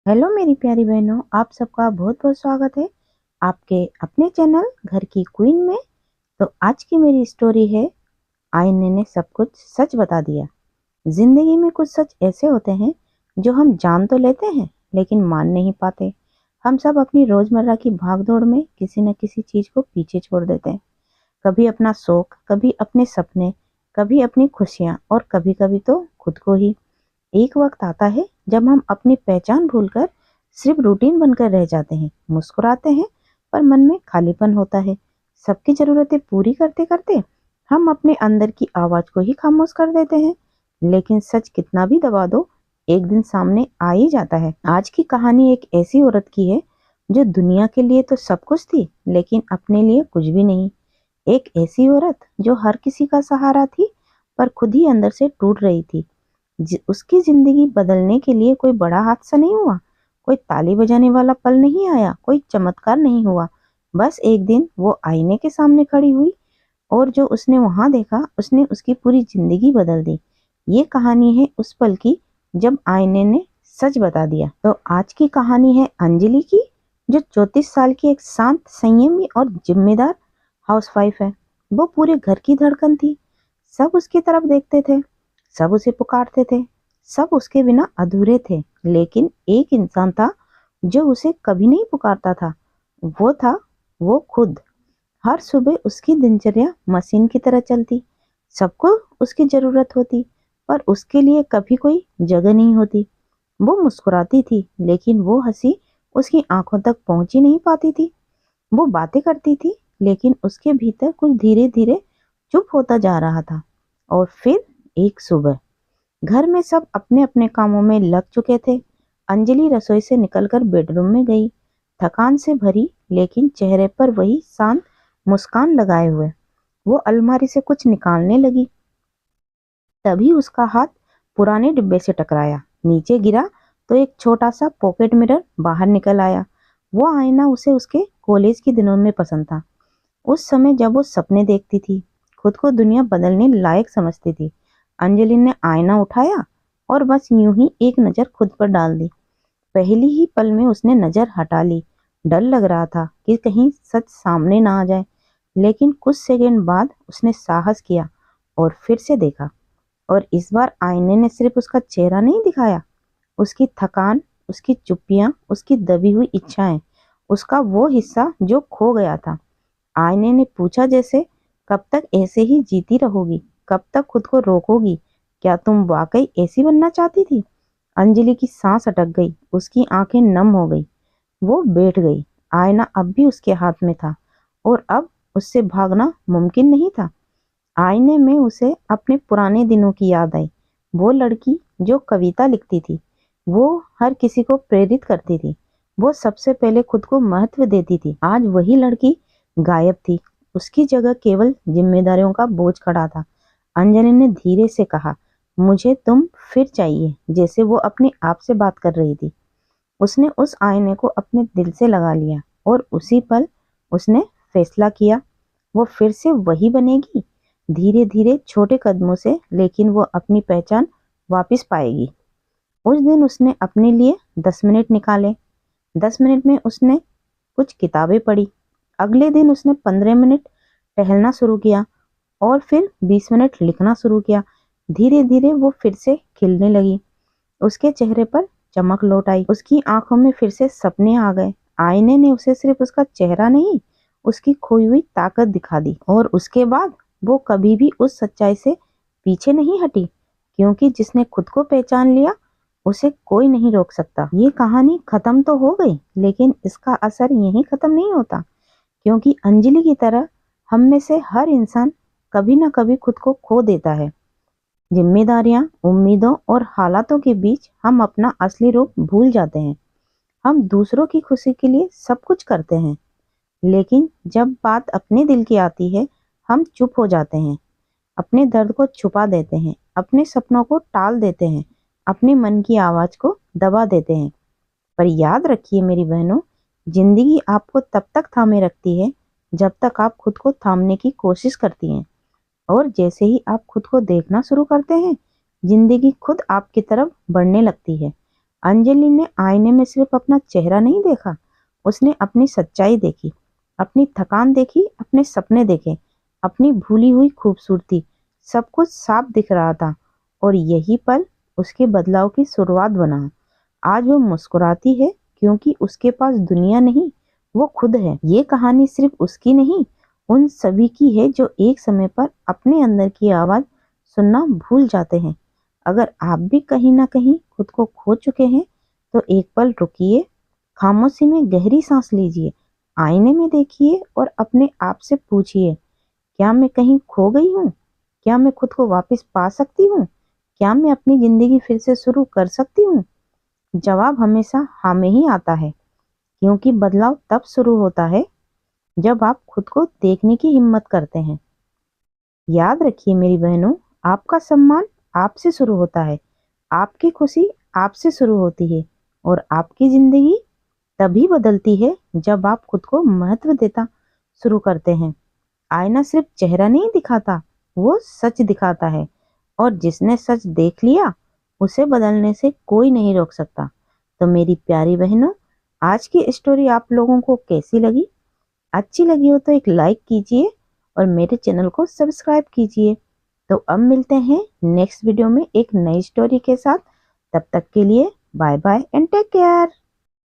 Hello मेरी प्यारी बहनों, आप सबका बहुत बहुत स्वागत है आपके अपने चैनल घर की क्वीन में। तो आज की मेरी स्टोरी है, आईने ने सब कुछ सच बता दिया। जिंदगी में कुछ सच ऐसे होते हैं जो हम जान तो लेते हैं लेकिन मान नहीं पाते। हम सब अपनी रोजमर्रा की भागदौड़ में किसी न किसी चीज को पीछे छोड़ देते हैं। कभी अपना शौक, कभी अपने सपने, कभी अपनी खुशियां और कभी कभी तो खुद को ही। एक वक्त आता है जब हम अपनी पहचान भूलकर सिर्फ रूटीन बनकर रह जाते हैं, मुस्कुराते हैं पर मन में खालीपन होता है। सबकी जरूरतें पूरी करते करते हम अपने अंदर की आवाज को ही खामोश कर देते हैं। लेकिन सच कितना भी दबा दो, एक दिन सामने आ ही जाता है। आज की कहानी एक ऐसी औरत की है जो दुनिया के लिए तो सब कुछ थी लेकिन अपने लिए कुछ भी नहीं। एक ऐसी औरत जो हर किसी का सहारा थी पर खुद ही अंदर से टूट रही थी। उसकी जिंदगी बदलने के लिए कोई बड़ा हादसा नहीं हुआ, कोई ताली बजाने वाला पल नहीं आया, कोई चमत्कार नहीं हुआ। बस एक दिन वो आईने के सामने खड़ी हुई और जो उसने वहां देखा उसने उसकी पूरी जिंदगी बदल दी। ये कहानी है उस पल की जब आईने ने सच बता दिया। तो आज की कहानी है अंजलि की, जो 34 साल की एक शांत, संयमी और जिम्मेदार हाउसवाइफ है। वो पूरे घर की धड़कन थी। सब उसकी तरफ देखते थे, सब उसे पुकारते थे, सब उसके बिना अधूरे थे। लेकिन एक इंसान था जो उसे कभी नहीं पुकारता था। वो था वो खुद। हर सुबह उसकी दिनचर्या मशीन की तरह चलती। सबको उसकी जरूरत होती पर उसके लिए कभी कोई जगह नहीं होती। वो मुस्कुराती थी लेकिन वो हंसी उसकी आंखों तक पहुंच ही नहीं पाती थी। वो बातें करती थी लेकिन उसके भीतर कुछ धीरे धीरे चुप होता जा रहा था। और फिर एक सुबह घर में सब अपने अपने कामों में लग चुके थे। अंजलि रसोई से निकलकर बेडरूम में गई, थकान से भरी लेकिन चेहरे पर वही शांत मुस्कान लगाए हुए। वो अलमारी से कुछ निकालने लगी, तभी उसका हाथ पुराने डिब्बे से टकराया। नीचे गिरा तो एक छोटा सा पॉकेट मिरर बाहर निकल आया। वो आईना उसे उसके कॉलेज के दिनों में पसंद था। उस समय जब वो सपने देखती थी, खुद को दुनिया बदलने लायक समझती थी। अंजलि ने आईना उठाया और बस यूं ही एक नजर खुद पर डाल दी। पहली ही पल में उसने नजर हटा ली। डर लग रहा था कि कहीं सच सामने ना आ जाए। लेकिन कुछ सेकंड बाद उसने साहस किया और फिर से देखा। और इस बार आईने ने सिर्फ उसका चेहरा नहीं दिखाया, उसकी थकान, उसकी चुप्पियां, उसकी दबी हुई इच्छाएं, उसका वो हिस्सा जो खो गया था। आईने ने पूछा, जैसे कब तक ऐसे ही जीती रहोगी, कब तक खुद को रोकोगी, क्या तुम वाकई ऐसी बनना चाहती थी? अंजलि की सांस अटक गई, उसकी आंखें नम हो गई। वो बैठ गई। आईना अब भी उसके हाथ में था और अब उससे भागना मुमकिन नहीं था। आईने में उसे अपने पुराने दिनों की याद आई। वो लड़की जो कविता लिखती थी, वो हर किसी को प्रेरित करती थी, वो सबसे पहले खुद को महत्व देती थी। आज वही लड़की गायब थी। उसकी जगह केवल जिम्मेदारियों का बोझ खड़ा था। अंजलि ने धीरे से कहा, मुझे तुम फिर चाहिए, जैसे वो अपने आप से बात कर रही थी। उसने उस आईने को अपने दिल से लगा लिया और उसी पल उसने फैसला किया, वो फिर से वही बनेगी, धीरे धीरे छोटे कदमों से, लेकिन वो अपनी पहचान वापस पाएगी। उस दिन उसने अपने लिए 10 मिनट निकाले। 10 मिनट में उसने कुछ किताबें पढ़ी। अगले दिन उसने 15 मिनट टहलना शुरू किया और फिर 20 मिनट लिखना शुरू किया। धीरे धीरे वो फिर से खिलने लगी। उसके चेहरे पर चमक लौट आई, उसकी आंखों में फिर से सपने आ गए। आईने ने उसे सिर्फ उसका चेहरा नहीं, उसकी खोई हुई ताकत दिखा दी। और उसके बाद वो कभी भी उस सच्चाई से पीछे नहीं हटी, क्योंकि जिसने खुद को पहचान लिया उसे कोई नहीं रोक सकता। ये कहानी खत्म तो हो गई लेकिन इसका असर यहीं खत्म नहीं होता, क्योंकि अंजलि की तरह हम में से हर इंसान कभी ना कभी खुद को खो देता है। जिम्मेदारियां, उम्मीदों और हालातों के बीच हम अपना असली रूप भूल जाते हैं। हम दूसरों की खुशी के लिए सब कुछ करते हैं, लेकिन जब बात अपने दिल की आती है, हम चुप हो जाते हैं, अपने दर्द को छुपा देते हैं, अपने सपनों को टाल देते हैं, अपने मन की आवाज को दबा देते हैं। पर याद रखिए मेरी बहनों, जिंदगी आपको तब तक थामे रखती है जब तक आप खुद को थामने की कोशिश करती हैं। और जैसे ही आप खुद को देखना शुरू करते हैं, जिंदगी खुद आपकी तरफ बढ़ने लगती है। अंजलि ने आईने में सिर्फ अपना चेहरा नहीं देखा, उसने अपनी सच्चाई देखी, अपनी थकान देखी, अपने सपने देखे, अपनी भूली हुई खूबसूरती। सब कुछ साफ दिख रहा था और यही पल उसके बदलाव की शुरुआत बना। आज वो मुस्कुराती है क्योंकि उसके पास दुनिया नहीं, वो खुद है। ये कहानी सिर्फ उसकी नहीं, उन सभी की है जो एक समय पर अपने अंदर की आवाज सुनना भूल जाते हैं। अगर आप भी कहीं ना कहीं खुद को खो चुके हैं तो एक पल रुकिए, खामोशी में गहरी सांस लीजिए, आईने में देखिए और अपने आप से पूछिए, क्या मैं कहीं खो गई हूँ? क्या मैं खुद को वापस पा सकती हूँ? क्या मैं अपनी जिंदगी फिर से शुरू कर सकती हूँ? जवाब हमेशा हाँ में ही आता है, क्योंकि बदलाव तब शुरू होता है जब आप खुद को देखने की हिम्मत करते हैं। याद रखिए मेरी बहनों, आपका सम्मान आपसे शुरू होता है, आपकी खुशी आपसे शुरू होती है और आपकी जिंदगी तभी बदलती है जब आप खुद को महत्व देता शुरू करते हैं। आईना सिर्फ चेहरा नहीं दिखाता, वो सच दिखाता है और जिसने सच देख लिया उसे बदलने से कोई नहीं रोक सकता। तो मेरी प्यारी बहनों, आज की स्टोरी आप लोगों को कैसी लगी? अच्छी लगी हो तो एक लाइक कीजिए और मेरे चैनल को सब्सक्राइब कीजिए। तो अब मिलते हैं नेक्स्ट वीडियो में एक नई स्टोरी के साथ। तब तक के लिए bye bye and take care.